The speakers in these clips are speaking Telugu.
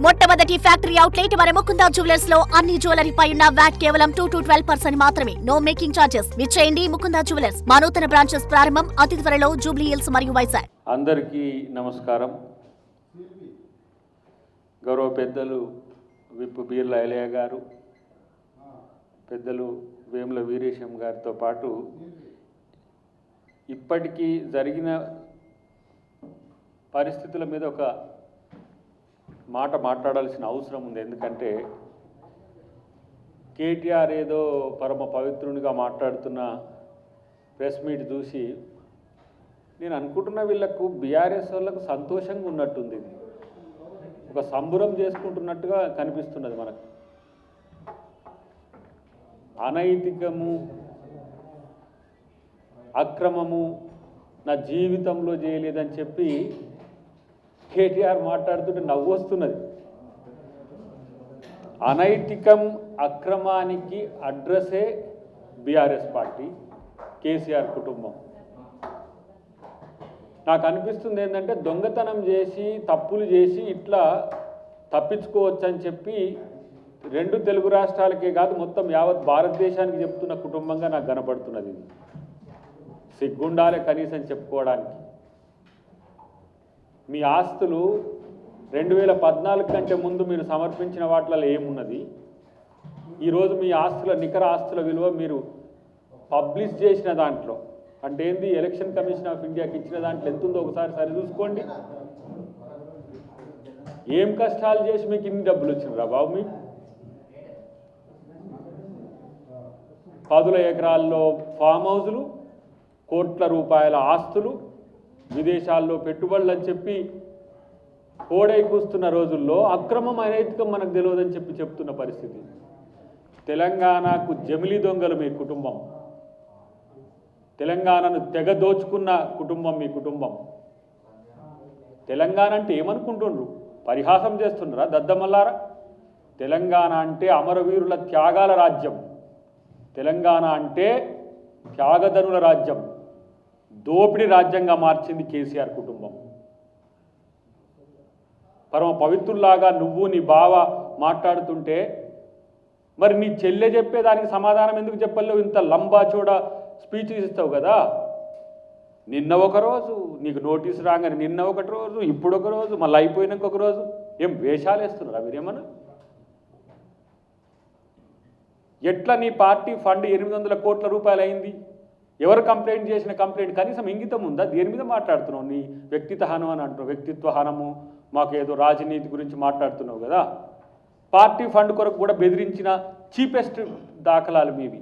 మొట్టమొదటి ఫ్యాక్టరీ అవుట్లెట్ మన ముకుందా జ్యువెలర్స్ లో అన్ని జ్యువెలరీ పై ఉన్న వ్యాట్ కేవలం 2 to 12% మాత్రమే. No making charges. విచ్చేయండి ముకుందా జ్యువెలర్స్. మా నూతన బ్రాంచెస్ ప్రారంభం అతి త్వరలో జూబ్లీ హిల్స్ మరియు వైజాగ్. అందరికీ నమస్కారం. గౌరవ పెద్దలు విప్ బీర్ల ఐలయ్య గారు, పెద్దలు వేముల వీరేశం గారితో పాటు ఇప్పటికీ జరిగిన పరిస్థితుల మీద ఒక మాట మాట్లాడాల్సిన అవసరం ఉంది. ఎందుకంటే కేటీఆర్ ఏదో పరమ పవిత్రునిగా మాట్లాడుతున్న ప్రెస్ మీట్ చూసి నేను అనుకుంటున్న వీళ్ళకు బీఆర్ఎస్ వాళ్ళకు సంతోషంగా ఉన్నట్టుంది. ఒక సంబురం చేసుకుంటున్నట్టుగా కనిపిస్తున్నది మనకు. అనైతికము, అక్రమము నా జీవితంలో చేయలేదని చెప్పి కేటీఆర్ మాట్లాడుతుంటే నవ్వు వస్తున్నది. అనైతికం, అక్రమానికి అడ్రస్సే బీఆర్ఎస్ పార్టీ, కేసీఆర్ కుటుంబం. నాకు అనిపిస్తుంది ఏంటంటే దొంగతనం చేసి తప్పులు చేసి ఇట్లా తప్పించుకోవచ్చు అని చెప్పి రెండు తెలుగు రాష్ట్రాలకే కాదు మొత్తం యావత్ భారతదేశానికి చెప్తున్న కుటుంబంగా నాకు కనపడుతున్నది. సిగ్గుండాలే కనీసం చెప్పుకోవడానికి. మీ ఆస్తులు 2014 కంటే ముందు మీరు సమర్పించిన వాటిలో ఏమున్నది? ఈరోజు మీ ఆస్తుల నికర ఆస్తుల విలువ మీరు పబ్లిష్ చేసిన దాంట్లో అంటే ఏంది, ఎలక్షన్ కమిషన్ ఆఫ్ ఇండియాకి ఇచ్చిన దాంట్లో ఎంత ఉందో ఒకసారి సరిచూసుకోండి. ఏం కష్టాలు చేసి మీకు ఇన్ని డబ్బులు వచ్చినరా బాబు? మీకు 10 ఎకరాల్లో ఫామ్ హౌజులు, కోట్ల రూపాయల ఆస్తులు, విదేశాల్లో పెట్టుబడులు అని చెప్పి కోడై కూస్తున్న రోజుల్లో అక్రమం అనైతికం మనకు తెలియదని చెప్పి చెప్తున్న పరిస్థితి. తెలంగాణకు జమిలి దొంగలు మీ కుటుంబం. తెలంగాణను తెగ దోచుకున్న కుటుంబం మీ కుటుంబం. తెలంగాణ అంటే ఏమనుకుంటుండ్రు? పరిహాసం చేస్తున్నారా దద్దమల్లారా? తెలంగాణ అంటే అమరవీరుల త్యాగాల రాజ్యం. తెలంగాణ అంటే త్యాగధనుల రాజ్యం. దోపిడీ రాజ్యంగా మార్చింది కేసీఆర్ కుటుంబం. పరమ పవిత్రుల్లాగా నువ్వు నీ బావ మాట్లాడుతుంటే మరి నీ చెల్లె చెప్పేదానికి సమాధానం ఎందుకు చెప్పలేవు? ఇంత లంబాచూడ స్పీచ్ ఇస్తావు కదా. నిన్న ఒకరోజు నీకు నోటీసు రాగానే నిన్న ఒకటి రోజు, ఇప్పుడు ఒక రోజు, మళ్ళీ అయిపోయినాక ఒక రోజు. ఏం వేషాలు వేస్తున్నారా మీరేమన్నా? ఎట్లా నీ పార్టీ ఫండ్ 800 కోట్ల రూపాయలు అయింది? ఎవరు కంప్లైంట్ చేసిన కంప్లైంట్ కనీసం ఇంగితం ఉందా? దేని మీద మాట్లాడుతున్నావు? నీ వ్యక్తిత్వ హనం అని అంటున్నావు. వ్యక్తిత్వ హనము, మాకేదో రాజనీతి గురించి మాట్లాడుతున్నావు కదా. పార్టీ ఫండ్ కొరకు కూడా బెదిరించిన చీపెస్ట్ దాఖలాలు మీవి.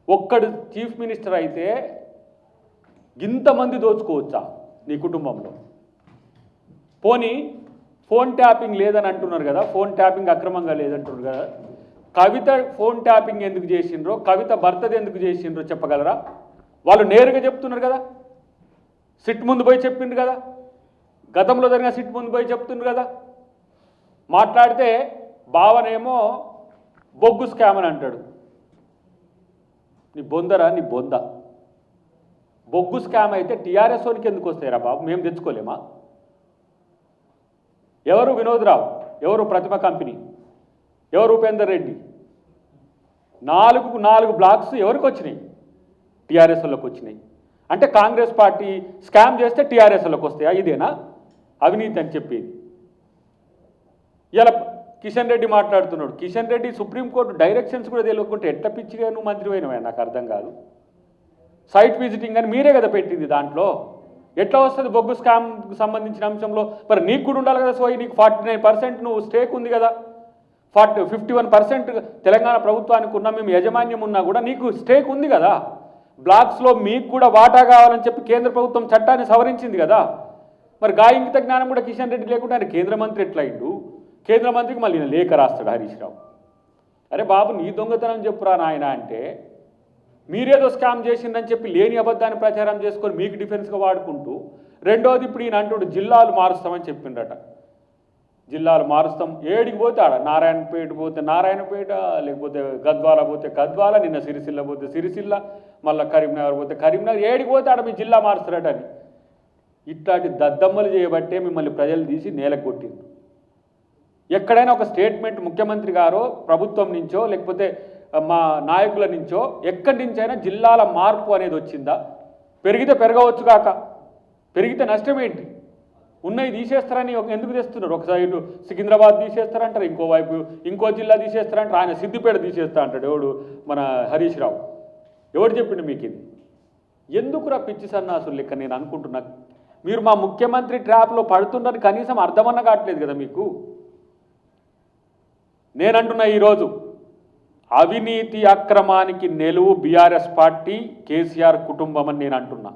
ఒక్కడు చీఫ్ మినిస్టర్ అయితే ఇంతమంది దోచుకోవచ్చా నీ కుటుంబంలో? పోనీ ఫోన్ ట్యాపింగ్ లేదని అంటున్నారు కదా, ఫోన్ ట్యాపింగ్ అక్రమంగా లేదంటున్నారు కదా. కవిత ఫోన్ ట్యాపింగ్ ఎందుకు చేసిండ్రో, కవిత భర్తది ఎందుకు చేసిండ్రో చెప్పగలరా? వాళ్ళు నేరుగా చెప్తున్నారు కదా. సిట్ ముందు పోయి చెప్పిండ్రు కదా, గతంలో జరిగిన సిట్ ముందు పోయి చెప్తుండ్రు కదా. మాట్లాడితే బావనేమో బొగ్గు స్కామ్ అని అంటాడు. నీ బొందరా, నీ బొంద. బొగ్గు స్కామ్ అయితే టీఆర్ఎస్ వాళ్ళకి ఎందుకు వస్తాయిరా బాబు? మేము తెచ్చుకోలేమా? ఎవరు వినోద్రావు, ఎవరు ప్రతిమ కంపెనీ, ఎవరు ఉపేందర్ రెడ్డి? 4 బ్లాక్స్ ఎవరికి వచ్చినాయి? టీఆర్ఎస్ వాళ్ళకి వచ్చినాయి. అంటే కాంగ్రెస్ పార్టీ స్కామ్ చేస్తే టీఆర్ఎస్ వాళ్ళకి వస్తాయా? ఇదేనా అవినీతి అని చెప్పేది? ఇలా కిషన్ రెడ్డి మాట్లాడుతున్నాడు. కిషన్ రెడ్డి సుప్రీంకోర్టు డైరెక్షన్స్ కూడా తెలియకుంటే ఎట్ట పిచ్చిగా నువ్వు మంత్రి అయినవా? నాకు అర్థం కాదు. సైట్ విజిటింగ్ అని మీరే కదా పెట్టింది. దాంట్లో ఎట్లా వస్తుంది బొగ్గు స్కామ్కి సంబంధించిన అంశంలో? మరి నీకు కూడా ఉండాలి కదా సోయి. నీకు 49% నువ్వు స్టేక్ ఉంది కదా. 51% తెలంగాణ ప్రభుత్వానికి ఉన్న మేము యజమాన్యం ఉన్నా కూడా నీకు స్టేక్ ఉంది కదా. బ్లాక్స్లో మీకు కూడా వాటా కావాలని చెప్పి కేంద్ర ప్రభుత్వం చట్టాన్ని సవరించింది కదా. మరి గాయింగిత జ్ఞానం కూడా కిషన్ రెడ్డి లేకుండా ఆయన కేంద్ర మంత్రి ఎట్లయిండు? కేంద్ర మంత్రికి మళ్ళీ లేఖ రాస్తాడు హరీష్ రావు. అరే బాబు, నీ దొంగతనం చెప్పురా నాయన అంటే మీరేదో స్కామ్ చేసిందని చెప్పి లేని అబద్ధాన్ని ప్రచారం చేసుకొని మీకు డిఫెన్స్గా వాడుకుంటూ, రెండోది ఇప్పుడు ఈయన అంటుడు జిల్లాలు మారుస్తామని చెప్పిండట. జిల్లాలు మారుస్తాం, ఏడికి పోతే ఆడ నారాయణపేట పోతే నారాయణపేట, లేకపోతే గద్వాల పోతే గద్వాల, నిన్న సిరిసిల్ల పోతే సిరిసిల్ల, మళ్ళీ కరీంనగర్ పోతే కరీంనగర్, ఏడికి పోతే ఆడ మీ జిల్లా మారుస్తారటని. ఇట్లాంటి దద్దమ్మలు చేయబట్టే మిమ్మల్ని ప్రజలు తీసి నేలకు కొట్టింది. ఎక్కడైనా ఒక స్టేట్మెంట్ ముఖ్యమంత్రి గారో ప్రభుత్వం నుంచో లేకపోతే మా నాయకుల నుంచో ఎక్కడి నుంచైనా జిల్లాల మార్పు అనేది వచ్చిందా? పెరిగితే పెరగవచ్చు కాక, పెరిగితే నష్టం ఏంటి? ఉన్నవి తీసేస్తారని ఎందుకు తెస్తున్నారు? ఒక సైడు సికింద్రాబాద్ తీసేస్తారంటారు, ఇంకోవైపు ఇంకో జిల్లా తీసేస్తారంటారు, ఆయన సిద్దిపేట తీసేస్తా అంటాడు ఎవడు, మన హరీష్ రావు. ఎవడు చెప్పిండు మీకు ఇది? ఎందుకురా పిచ్చి సన్నాసులు లెక్క నేను అనుకుంటున్నా. మీరు మా ముఖ్యమంత్రి ట్రాప్లో పడుతుందని కనీసం అర్థమన్నా కావట్లేదు కదా మీకు. నేనంటున్నా ఈరోజు అవినీతి అక్రమానికి నిలువు బీఆర్ఎస్ పార్టీ, కేసీఆర్ కుటుంబం అని నేను అంటున్నా.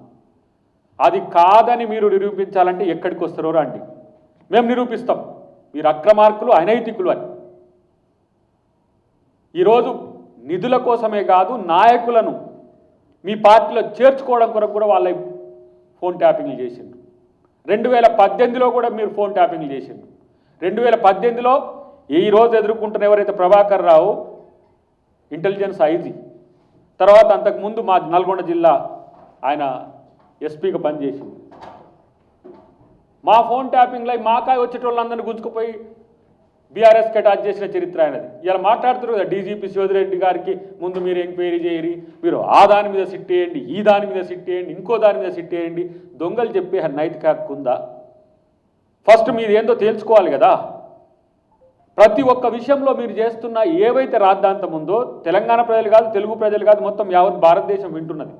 అది కాదని మీరు నిరూపించాలంటే ఎక్కడికి వస్తారో రండి, మేము నిరూపిస్తాం మీరు అక్రమార్కులు, అనైతికులు అని. ఈరోజు నిధుల కోసమే కాదు, నాయకులను మీ పార్టీలో చేర్చుకోవడం కొరకు కూడా వాళ్ళ ఫోన్ ట్యాపింగ్లు చేసిండ్రు. 2018లో కూడా మీరు ఫోన్ ట్యాపింగ్లు చేసిండ్రు. 2018లో ఈరోజు ఎదుర్కొంటున్న ఎవరైతే ప్రభాకర్ రావు ఇంటెలిజెన్స్ ఐజీ, తర్వాత అంతకుముందు మా నల్గొండ జిల్లా ఆయన ఎస్పీగా పనిచేసింది. మా ఫోన్ ట్యాపింగ్లో మాకాయ వచ్చేటోళ్ళందరినీ గుంజుకుపోయి బీఆర్ఎస్కి అటాచ్ చేసిన చరిత్ర ఆయనది. ఇలా మాట్లాడుతున్నారు కదా, డీజీపీ శివధిరెడ్డి గారికి ముందు మీరు ఎంక్వైరీ చేయరి, మీరు ఆ దాని మీద సిట్ వేయండి, ఈ దాని మీద సిట్ వేయండి, ఇంకో దాని మీద సిట్ వేయండి. దొంగలు చెప్పే నైతిక హక్కు ఉందా? ఫస్ట్ మీరు ఏందో తేల్చుకోవాలి కదా. ప్రతి ఒక్క విషయంలో మీరు చేస్తున్న ఏవైతే రాద్ధాంతం ఉందో తెలంగాణ ప్రజలు కాదు, తెలుగు ప్రజలు కాదు, మొత్తం యావత్ భారతదేశం వింటున్నది.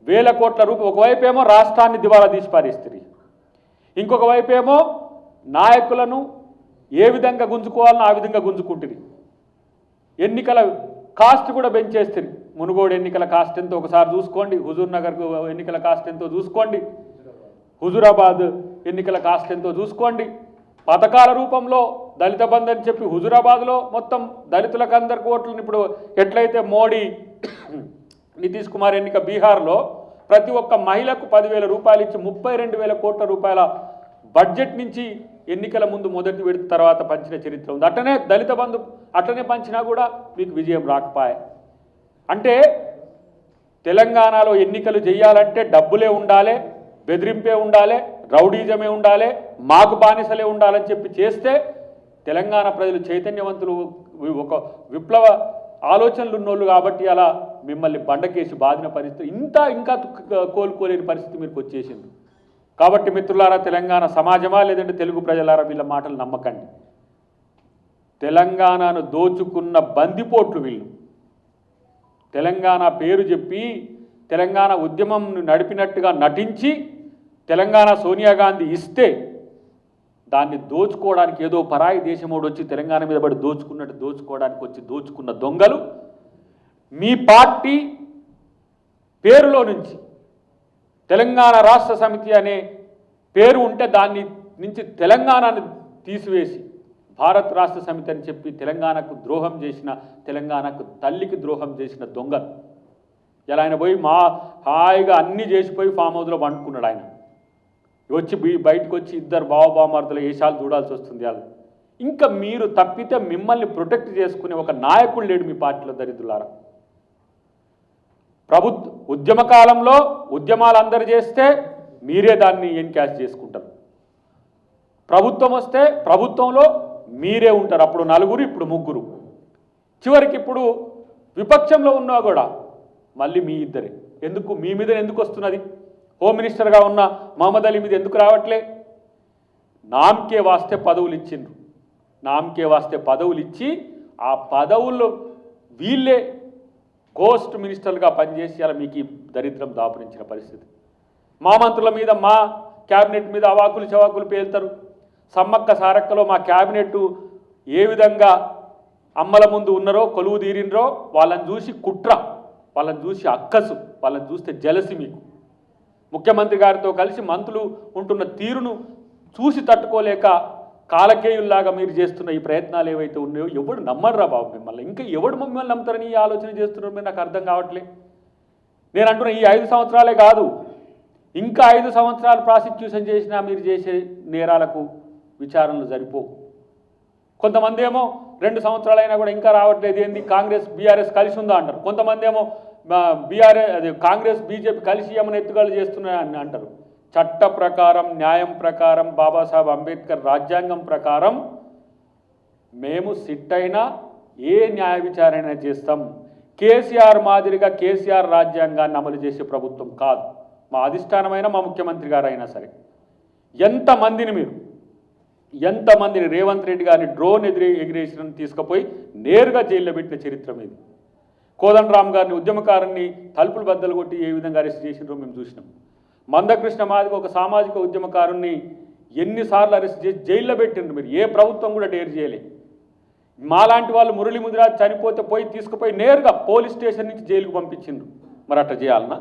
వేల కోట్ల రూపాయలు ఒకవైపు ఏమో రాష్ట్రాన్ని దివాలా తీసి పారేస్తుంది, ఇంకొక వైపు ఏమో నాయకులను ఏ విధంగా గుంజుకోవాలనో ఆ విధంగా గుంజుకుంటుంది. ఎన్నికల కాస్ట్ కూడా పెంచేస్తుంది. మునుగోడు ఎన్నికల కాస్ట్ ఎంతో ఒకసారి చూసుకోండి, హుజూర్ నగర్ ఎన్నికల కాస్ట్ ఎంతో చూసుకోండి, హుజూరాబాద్ ఎన్నికల కాస్ట్ ఎంతో చూసుకోండి. పథకాల రూపంలో దళిత బంధు అని చెప్పి హుజూరాబాద్లో మొత్తం దళితులకు అందరికి ఓట్లను ఇప్పుడు ఎట్లయితే మోడీ నితీష్ కుమార్ ఎన్నిక బీహార్లో ప్రతి ఒక్క మహిళకు 10,000 రూపాయలు ఇచ్చి 32,000 కోట్ల రూపాయల బడ్జెట్ నుంచి ఎన్నికల ముందు మొదటి విడత తర్వాత పంచిన చరిత్ర ఉంది. అట్లనే దళిత బంధు అట్లనే పంచినా కూడా మీకు విజయం రాకపోయే. అంటే తెలంగాణలో ఎన్నికలు చేయాలంటే డబ్బులే ఉండాలి, బెదిరింపే ఉండాలి, రౌడీజమే ఉండాలి, మాకు బానిసలే ఉండాలని చెప్పి చేస్తే తెలంగాణ ప్రజలు చైతన్యవంతులు, ఒక విప్లవ ఆలోచనలు ఉన్నోళ్ళు కాబట్టి అలా మిమ్మల్ని బండకేసి బాధిన పరిస్థితి ఇంకా కోలుకోలేని పరిస్థితి మీకు వచ్చేసింది. కాబట్టి మిత్రులారా, తెలంగాణ సమాజమా లేదంటే తెలుగు ప్రజలారా, వీళ్ళ మాటలు నమ్మకండి. తెలంగాణను దోచుకున్న బందిపోట్లు వీళ్ళు. తెలంగాణ పేరు చెప్పి తెలంగాణ ఉద్యమం నడిపినట్టుగా నటించి తెలంగాణ సోనియా గాంధీ ఇస్తే దాన్ని దోచుకోవడానికి ఏదో పరాయి దేశమోడు వచ్చి తెలంగాణ మీద పడి దోచుకున్నట్టు దోచుకోవడానికి వచ్చి దోచుకున్న దొంగలు. మీ పార్టీ పేరులో నుంచి తెలంగాణ రాష్ట్ర సమితి అనే పేరు ఉంటే దాన్ని నుంచి తెలంగాణను తీసివేసి భారత్ రాష్ట్ర సమితి అని చెప్పి తెలంగాణకు ద్రోహం చేసిన, తెలంగాణకు తల్లికి ద్రోహం చేసిన దొంగలు. ఇలా ఆయన పోయి హాయిగా అన్నీ చేసిపోయి ఫామ్ హౌస్లో వండుకున్నాడు. ఆయన వచ్చి బయటకు వచ్చి ఇద్దరు బావబామార్తల వేషాలు చూడాల్సి వస్తుంది. అది ఇంకా మీరు తప్పితే మిమ్మల్ని ప్రొటెక్ట్ చేసుకునే ఒక నాయకుడు లేడు మీ పార్టీలో. దరిద్రులారా, ఉద్యమ కాలంలో ఉద్యమాలు అందరు చేస్తే మీరే దాన్ని ఎన్కాష్ చేసుకుంటారు. ప్రభుత్వం వస్తే ప్రభుత్వంలో మీరే ఉంటారు. అప్పుడు 4, ఇప్పుడు 3, చివరికి ఇప్పుడు విపక్షంలో ఉన్నా కూడా మళ్ళీ మీ ఇద్దరే. ఎందుకు మీ మీద ఎందుకు వస్తున్నది? హోమ్ మినిస్టర్గా ఉన్న మహమ్మద్ అలీ మీద ఎందుకు రావట్లే? నామకే వాస్తే పదవులు ఇచ్చిండ్రు. నామకే వాస్తే పదవులు ఇచ్చి ఆ పదవుల్లో వీళ్ళే గోస్ట్ మినిస్టర్లుగా పనిచేసి అలా మీకు ఈ దరిద్రం దాపురించిన పరిస్థితి. మా మంత్రుల మీద, మా క్యాబినెట్ మీద అవాకులు చవాకులు పేలుతారు. సమ్మక్క సారక్కలో మా క్యాబినెట్ ఏ విధంగా అమ్మల ముందు ఉన్నారో, కొలువు తీరినరో వాళ్ళని చూసి కుట్ర, వాళ్ళని చూసి అక్కసు, వాళ్ళని చూస్తే జలసి. మీకు ముఖ్యమంత్రి గారితో కలిసి మంత్రులు ఉంటున్న తీరును చూసి తట్టుకోలేక కాలకేయుల్లాగా మీరు చేస్తున్న ఈ ప్రయత్నాలు ఏవైతే ఉన్నాయో ఎవడు నమ్మర్రా బాబు మిమ్మల్ని. ఇంకా ఎవడు మిమ్మల్ని నమ్ముతారని ఈ ఆలోచన చేస్తున్నారు మీరు? నాకు అర్థం కావట్లే. నేను అంటున్నా, ఈ 5 సంవత్సరాలే కాదు, ఇంకా 5 సంవత్సరాలు ప్రాసిక్యూషన్ చేసినా మీరు చేసే నేరాలకు విచారణలు సరిపోవు. కొంతమంది ఏమో 2 సంవత్సరాలైనా కూడా ఇంకా రావట్లేదు, ఏంది కాంగ్రెస్ బీఆర్ఎస్ కలిసి ఉందా అంటారు. కొంతమంది ఏమో కాంగ్రెస్ బీజేపీ కలిసి ఏమైనా ఎత్తుగడలు చేస్తున్నాయని అంటారు. చట్ట ప్రకారం, న్యాయం ప్రకారం, బాబాసాహెబ్ అంబేద్కర్ రాజ్యాంగం ప్రకారం మేము సిట్ అయినా ఏ న్యాయ విచారణ చేస్తాం. కేసీఆర్ మాదిరిగా కేసీఆర్ రాజ్యాంగాన్ని అమలు చేసే ప్రభుత్వం కాదు మా అధిష్టానమైన మా ముఖ్యమంత్రి గారు అయినా సరే. ఎంతమందిని రేవంత్ రెడ్డి గారిని డ్రోన్ ఎగిరేసిన తీసుకుపోయి నేరుగా జైల్లో పెట్టిన చరిత్ర మీద. కోదండరామ్ గారిని ఉద్యమకారుని తలుపులు బద్దలు కొట్టి ఏ విధంగా అరెస్ట్ చేసినారో మేము చూసినాం. మందకృష్ణ మాదిగ ఒక సామాజిక ఉద్యమకారుని ఎన్నిసార్లు అరెస్ట్ చేసి జైల్లో పెట్టిండ్రు. మీరు ఏ ప్రభుత్వం కూడా డేర్ చేయలే. మాలాంటి వాళ్ళు మురళీ ముదిరాజ్ చనిపోతే తీసుకుపోయి నేరుగా పోలీస్ స్టేషన్ నుంచి జైలుకు పంపించిండ్రు. మరి అట్లా చేయాలన్నా?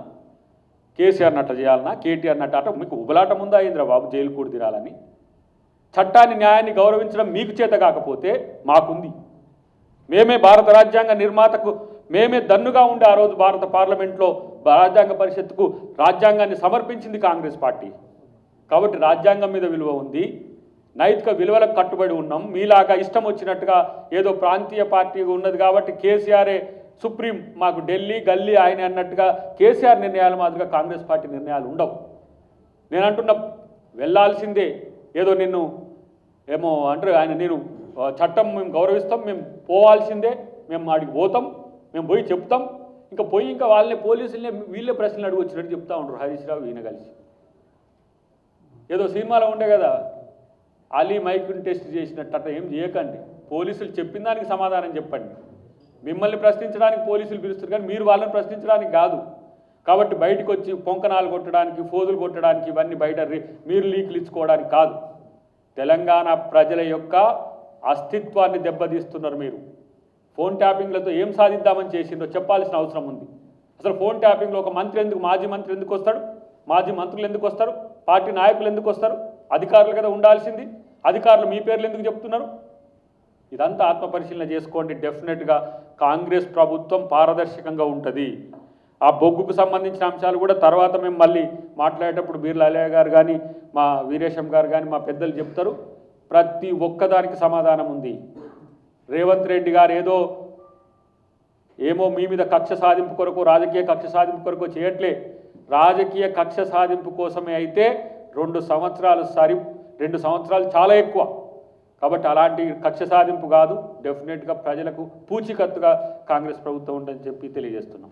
కేసీఆర్ని అట్లా చేయాలన్నా? కేటీఆర్ని అట్ట మీకు ఉబలాటం ఉందా ఇంద్రబాబు జైలు కూడా తినాలని? చట్టాన్ని న్యాయాన్ని గౌరవించడం మీకు చేత కాకపోతే మాకుంది. మేమే భారత రాజ్యాంగ నిర్మాతకు మేమే దన్నుగా ఉండి ఆ రోజు భారత పార్లమెంట్లో రాజ్యాంగ పరిషత్తుకు రాజ్యాంగాన్ని సమర్పించింది కాంగ్రెస్ పార్టీ. కాబట్టి రాజ్యాంగం మీద విలువ ఉంది, నైతిక విలువలకు కట్టుబడి ఉన్నాం. మీలాగా ఇష్టం వచ్చినట్టుగా ఏదో ప్రాంతీయ పార్టీ ఉన్నది కాబట్టి కేసీఆరే సుప్రీం, మాకు ఢిల్లీ గల్లీ ఆయన అన్నట్టుగా కేసీఆర్ నిర్ణయాలు మాదిరిగా కాంగ్రెస్ పార్టీ నిర్ణయాలు ఉండవు. నేను అంటున్న వెళ్ళాల్సిందే. ఏదో నిన్ను ఏమో అంటారు ఆయన, నేను చట్టం మేము గౌరవిస్తాం, మేము పోవాల్సిందే, మేము ఆడికి పోతాం, మేము పోయి చెప్తాం. ఇంకా వాళ్ళని పోలీసులనే వీళ్ళే ప్రశ్నలు అడుగు వచ్చినట్టు చెప్తా ఉంటారు హరీష్ రావు ఈయన కలిసి. ఏదో సినిమాలో ఉండే కదా అలీ మైక్ని టెస్ట్ చేసినట్టు అట్లా ఏం చేయకండి. పోలీసులు చెప్పిన దానికి సమాధానం చెప్పండి. మిమ్మల్ని ప్రశ్నించడానికి పోలీసులు పిలుస్తారు కానీ మీరు వాళ్ళని ప్రశ్నించడానికి కాదు. కాబట్టి బయటకు వచ్చి పొంకనాలు కొట్టడానికి, ఫోజులు కొట్టడానికి, ఇవన్నీ బయట మీరు లీకులు ఇచ్చుకోవడానికి కాదు. తెలంగాణ ప్రజల యొక్క అస్తిత్వాన్ని దెబ్బతీస్తున్నారు మీరు. ఫోన్ ట్యాపింగ్లతో ఏం సాధిద్దామని చేసిందో చెప్పాల్సిన అవసరం ఉంది. అసలు ఫోన్ ట్యాపింగ్లో ఒక మంత్రి ఎందుకు, మాజీ మంత్రి ఎందుకు వస్తాడు? మాజీ మంత్రులు ఎందుకు వస్తారు? పార్టీ నాయకులు ఎందుకు వస్తారు? అధికారులు కదా ఉండాల్సింది. అధికారులు మీ పేర్లు ఎందుకు చెప్తున్నారు? ఇదంతా ఆత్మపరిశీలన చేసుకోండి. డెఫినెట్గా కాంగ్రెస్ ప్రభుత్వం పారదర్శకంగా ఉంటుంది. ఆ బొగ్గుకు సంబంధించిన అంశాలు కూడా తర్వాత మేము మళ్ళీ మాట్లాడేటప్పుడు బీర్లా అలయ్య గారు కానీ మా వీరేశం గారు కానీ మా పెద్దలు చెప్తారు. ప్రతి ఒక్కదానికి సమాధానం ఉంది. రేవంత్ రెడ్డి గారు ఏమో మీ మీద కక్ష సాధింపు కొరకు, రాజకీయ కక్ష సాధింపు కొరకు చేయట్లే. రాజకీయ కక్ష సాధింపు కోసమే అయితే 2 సంవత్సరాలు చాలా ఎక్కువ. కాబట్టి అలాంటి కక్ష సాధింపు కాదు. డెఫినెట్గా ప్రజలకు పూచీకత్తుగా కాంగ్రెస్ ప్రభుత్వం ఉందని చెప్పి తెలియజేస్తున్నాం.